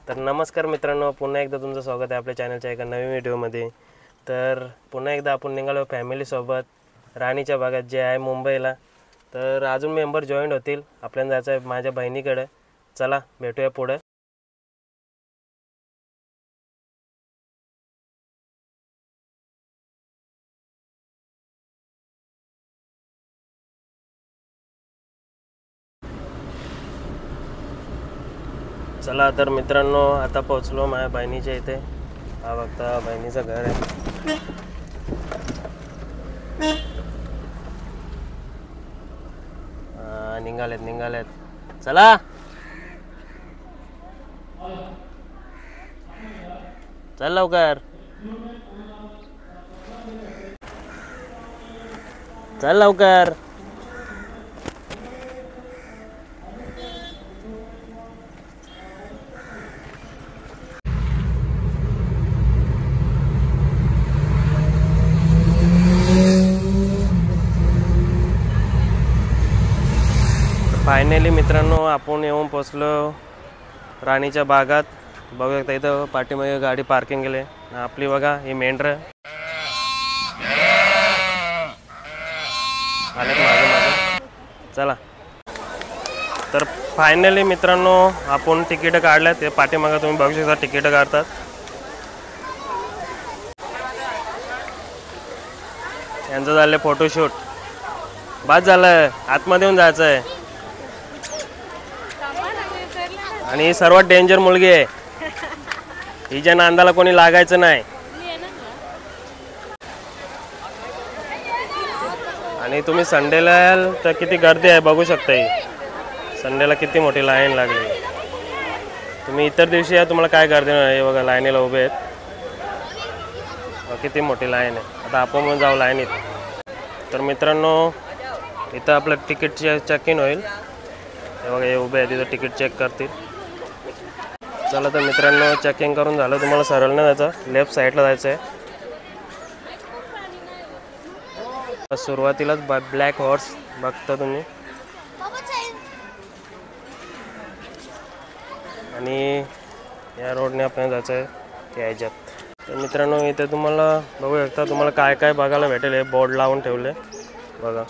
तर नमस्कार मित्रांनो, पुन्हा एकदा तुमचं स्वागत आहे आपल्या चॅनलच्या एका नवीन व्हिडिओमध्ये। तर पुन्हा एकदा आपण निघालो फॅमिलीसोबत राणीच्या भागात जे आहे मुंबईला। तर अजून मेंबर जॉईन होतील, आपल्याला जायचं आहे माझ्या बहिणीकडे। चला भेटूया पुढे। चला तर मित्रांनो, आता पोहोचलो माझ्या बहिणीच्या इथे। हा बघता बहिणीचं घर आहे। निघालेत चला चल लवकर, चल लवकर। फायनली मित्रांनो, आपण येऊन पोचलो राणीच्या बागात। बघू शकता इथं पाठीमागे गाडी पार्किंग केली। आपली बघा ही मेंढर आलेत मागे। चला तर फायनली मित्रांनो, आपण तिकीट काढले। ते पाठीमागे तुम्ही बघू शकता तिकीट काढतात। यांचं झालं फोटोशूट, बाद झालं, आतमध्ये येऊन जायचं आहे। आणि सर्वात डेंजर मुलगी आहे, हिच्या नांदाला कोणी लागायचं नाही। आणि तुम्ही संडेला तर किती गर्दी आहे बघू शकता। संडेला किती मोठी लाईन लागली। तुम्ही इतर दिवशी या, तुम्हाला काय गर्दी नाही। बघा लाईनीला उभे आहेत, किती मोठी लाईन आहे। आता आपण पण जाऊ लाईनीत। तर मित्रांनो, इथं आपलं तिकीट चेक इन होईल। हे बघा हे उभे आहेत, तिथं तिकीट चेक करतील। चला तर मित्रांनो, चेकिंग करून झालं। तुम्हाला सरळ नाही जायचं, लेफ्ट साईडला जायचं आहे। सुरुवातीलाच ब्लॅक हॉर्स बघता तुम्ही, आणि या रोडने आपल्याला जायचं आहे याच्यात। तर मित्रांनो, इथे तुम्हाला बघू शकता, तुम्हाला काय काय बघायला भेटेल हे बोर्ड लावून ठेवले बघा।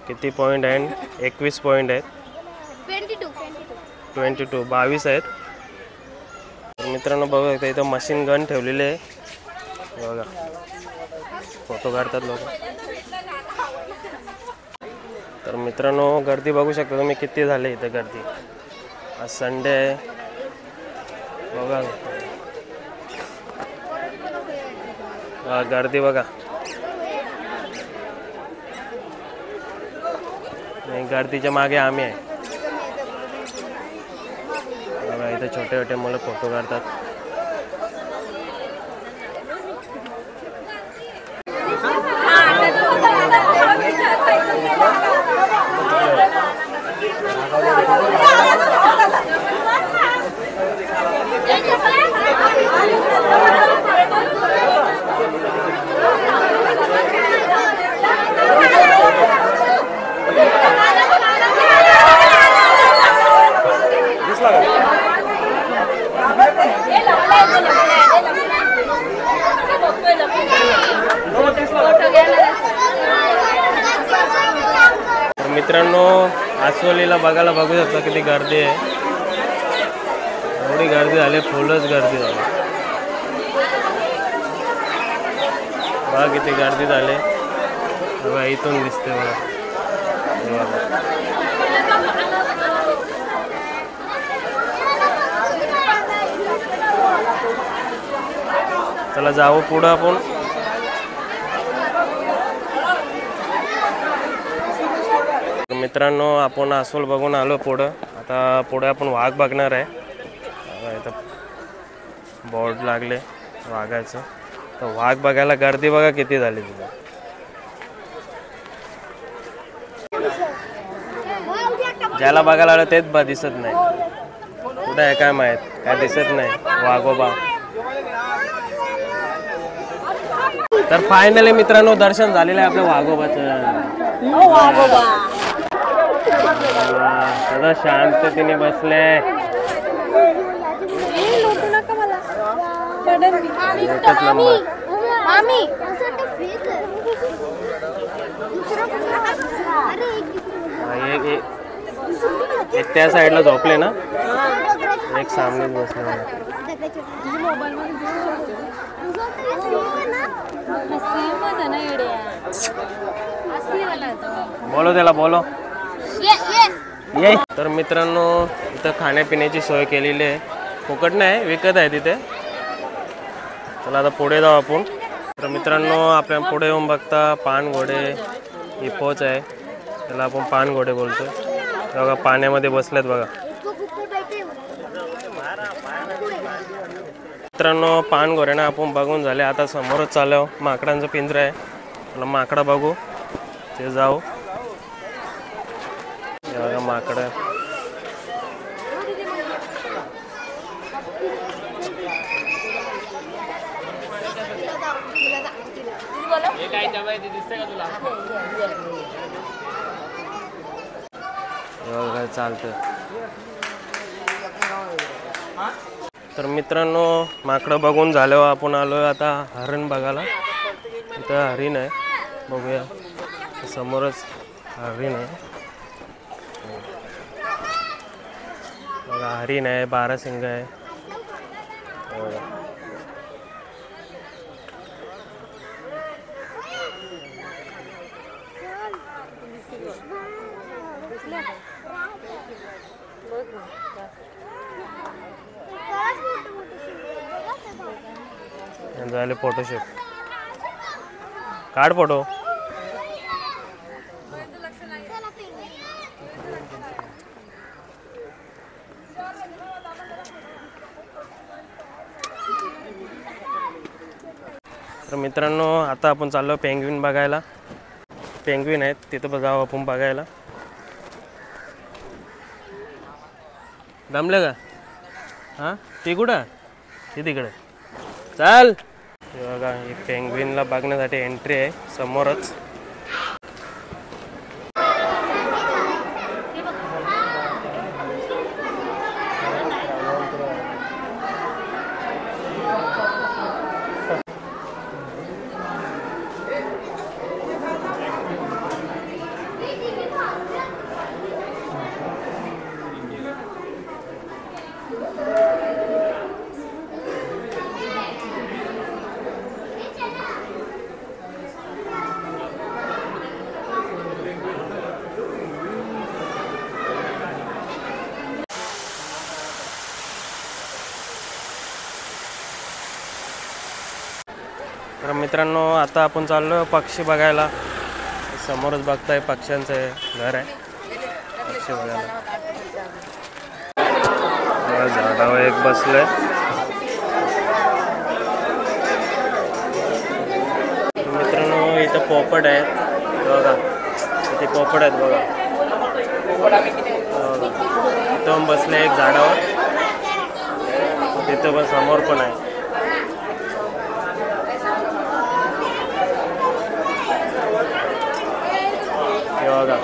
किती पॉईंट आहेत? 21 पॉईंट आहेत। 22 आहेत। तर मित्रांनो बघू शकता, इथं मशीन गन ठेवलेले आहे बघा, फोटो काढतात लोक। तर मित्रांनो, गर्दी बघू शकता तुम्ही किती झाले इथं गर्दी। आज संडे आहे बघा, गर्दी बघा। गर्दीच्या मागे आम्ही आहे बघा। इथे छोटे छोटे मुलं फोटो काढतात। मित्रांनो, आसवलीला बघायला बघू शकता किती गर्दी आहे। एवढी गर्दी झाली, फुलच गर्दी झाली बघा। किती गर्दी झाली बघा, इथून दिसते बघा। चला जाऊ पुढं आपण। मित्रांनो, आपण अस्वल बघून आलो पुढं। आता पुढे आपण वाघ बघणार आहे। इथं बोर्ड लागले वाघाचं। तर वाघ बघायला गर्दी बघा किती झाली तिथं। ज्याला बघायला आलं तेच दिसत नाही, कुठं आहे काय माहीत, काय दिसत नाही वाघोबा। तर फायनली मित्रांनो, दर्शन झालेलं आहे आपल्या वाघोबाचं। शांततेने बसले। एकच नंबर. एक त्या साईडला झोपले ना, एक सामनेच बसले मला. बोलो त्याला बोलो. ये. तर मित्रांनो इथं खाण्यापिण्याची सोय केलेली आहे, फुकट नाही, विकत आहे तिथे. चला आता पुढे जाऊ आपण. तर मित्रांनो आपल्या पुढे येऊन बघता पानघोडे ही पोच आहे, त्याला आपण पानघोडे बोलतो. बघा पाण्यामध्ये बसलेत बघा. मित्रांनो पानघोडे ना आपण बघून झाले, आता समोरच चाललो माकडांचं पिंजरा आहे, मला माकडा बघू ते जाऊ. बघा माकडं. काय चालतं. तर मित्रांनो माकडं बघून झाल्यावर आपण आलोय आता हरण बघायला. इथं हरिण आहे, बघूया समोरच हरिण आहे. बघा हरिण आहे, बारासिंग आहे. झाले फोटोशूट, काढ फोटो. तर मित्रांनो आता आपण चाललो पेंग्विन बघायला. पेंग्विन आहेत तिथं जाऊ आपण बघायला. दमले का? हां ती कुठं? ती तिकडे. चाल. बघा ही पेंग्विनला बघण्यासाठी एंट्री आहे समोरच. तर मित्रांनो आता आपण चाललो पक्षी बघायला. समोरच बघताय पक्ष्यांचं घर आहे, पक्षी बघायला. झाडावर एक बसलंय. मित्रांनो इथं पोपट आहेत बघा, इथे पोपट आहेत बघा. इथं बसले एक झाडावर, तिथं पण समोर पण आहे. बघा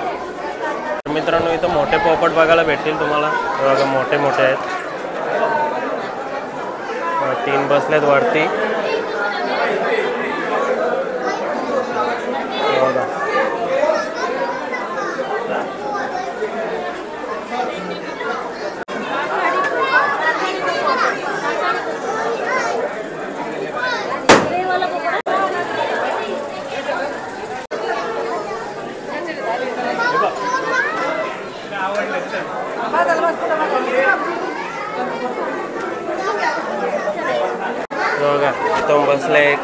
मित्रांनो इथं मोठे पोपट बघायला भेटतील तुम्हाला. बघा मोठे मोठे आहेत, 3 बसलेत वरती. बघा बघा इथं बसले एक.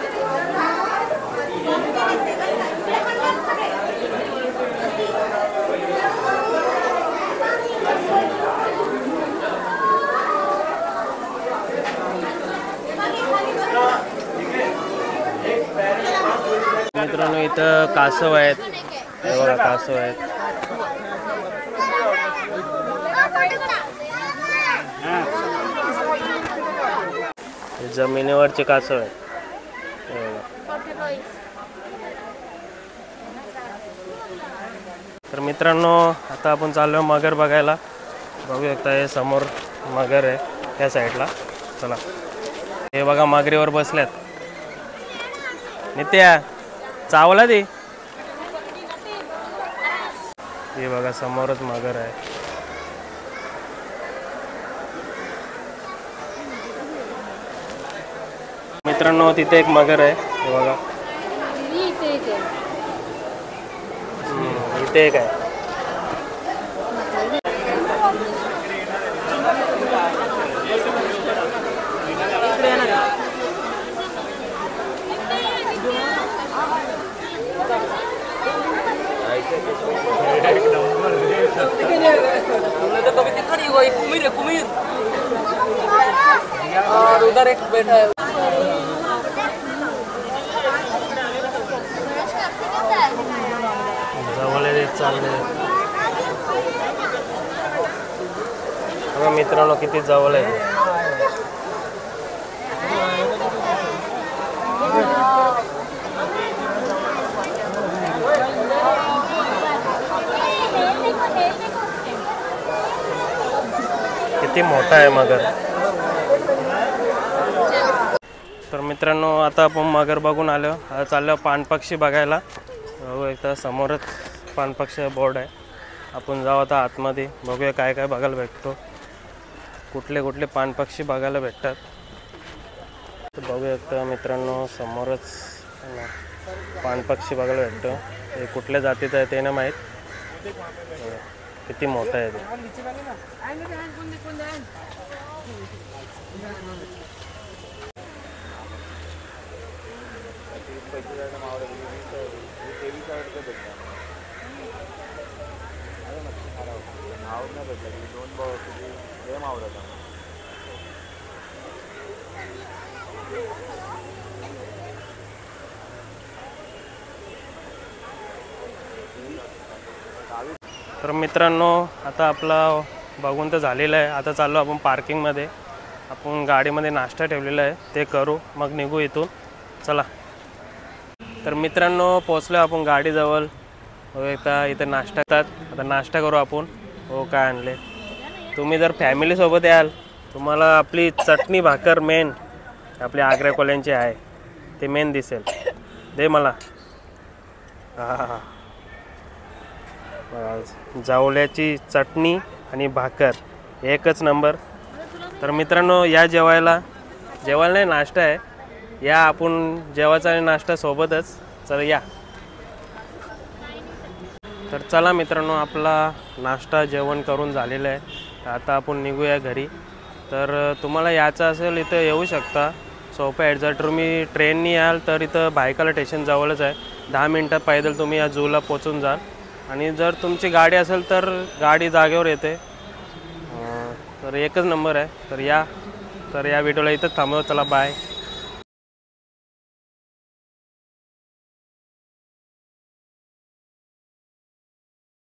मित्रांनो इथं कासव आहेत, बघा कासव आहेत. जमिनीवरचे कासव आहेत. तर मित्रांनो आता आपण चाललो मगर बघायला. बघू शकता हे समोर मगर आहे त्या साईडला. चला. हे बघा मगरीवर बसल्यात. नित्या चावला ती. हे बघा समोरच मगर आहे. मित्रांनो तिथे एक मगर आहे. हे बघा इथे एक आहे. कुमीर और उधर एक बैठा है. जवळ चालले बघा मित्रांनो किती जवळ आहे. किती मोठा आहे मगर. तर मित्रांनो आता आपण मगर बघून आलो. आता चाललो पाणपक्षी बघायला. एकदा समोरच पाणपक्षी बोर्ड आहे. आपण जाऊ आता आतमध्ये बघूया काय काय बघायला भेटतो. कुठले कुठले पाणपक्षी बघायला भेटतात तर बघूया. एकदा मित्रांनो समोरच पाणपक्षी बघायला भेटतो. हे कुठल्या जातीचं आहे ते नाही माहीत. किती मोठं आहे ते. तर मित्रांनो आता आपला बघून तर झालेलं आहे. आता चाललो आपण पार्किंगमध्ये. आपण गाडीमध्ये नाश्ता ठेवलेला आहे ते करू मग निघू इथून. चला. तर मित्रांनो पोचलो आपण गाडीजवळ. एकदा इथे नाश्ता करतात. आता नाश्ता करू आपण. हो काय आणले. तुम्ही जर फॅमिलीसोबत याल तुम्हाला आपली चटणी भाकर मेन आपली आग्रा कोल्यांची आहे ते मेन दिसेल. दे मला. हां जावल्याची चटणी आणि भाकर एकच नंबर. तर मित्रांनो या जेवायला नाही नाश्ता आहे. या आपण जेवायचा आणि नाश्ता सोबतच. चला या. तर चला मित्रांनो आपला नाश्ता जेवण करून झालेलं आहे. आता आपण निघूया घरी. तर तुम्हाला यायचं असेल इथं येऊ शकता. सोपं आहे. जर तुम्ही ट्रेननी याल तर इथं भायखला स्टेशन जवळच आहे. 10 मिनटात पैदल तुम्ही या झूला पोचून जाल. आणि जर तुमची गाडी असेल तर गाडी जागेवर येते. तर एकच नंबर आहे. तर या व्हिडिओला इथंच थांबव. चला बाय.